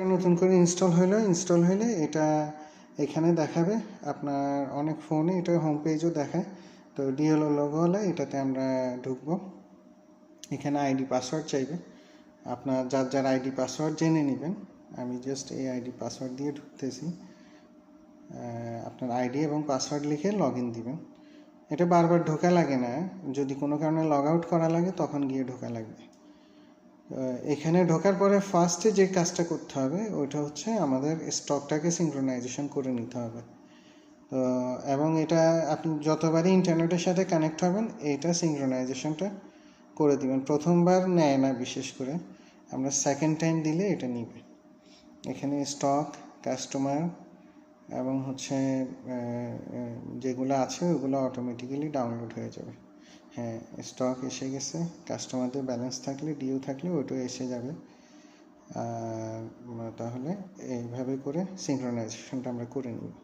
এটা নতুন করে ইনস্টল হইলে এটা এখানে দেখাবে আপনার অনেক ফোনে, এটা হোম পেজও দেখায়। তো ডিএলও লোগো হলে এটাতে আমরা ঢুকবো। এখানে আইডি পাসওয়ার্ড চাইবে, আপনার যার আইডি পাসওয়ার্ড জেনে নেবেন। আমি জাস্ট এই আইডি পাসওয়ার্ড দিয়ে ঢুকতেছি। আপনার আইডি এবং পাসওয়ার্ড লিখে লগ ইন দিবেন। এটা বারবার ঢোকা লাগে না, যদি কোনো কারণে লগ আউট করা লাগে তখন গিয়ে ঢোকা লাগবে। এখানে ঢোকার পরে ফার্স্টে যে কাজটা করতে হবে ওইটা হচ্ছে আমাদের স্টকটাকে সিঙ্ক্রোনাইজেশন করে নিতে হবে। তো এবং এটা আপনি যতবারই ইন্টারনেটের সাথে কানেক্ট হবেন এটা সিঙ্ক্রোনাইজেশনটা করে দিবেন। প্রথমবার নেয় না, বিশেষ করে আমরা সেকেন্ড টাইম দিলে এটা নিবে। এখানে স্টক, কাস্টমার এবং হচ্ছে যেগুলো আছে ওগুলো অটোমেটিক্যালি ডাউনলোড হয়ে যাবে। হ্যাঁ, স্টক এসে গেছে, কাস্টমারদের ব্যালেন্স থাকলে, ডিউ থাকলে ওইটাও এসে যাবে। তাহলে এইভাবে করে সিঙ্ক্রোনাইজেশনটা আমরা করে নিব।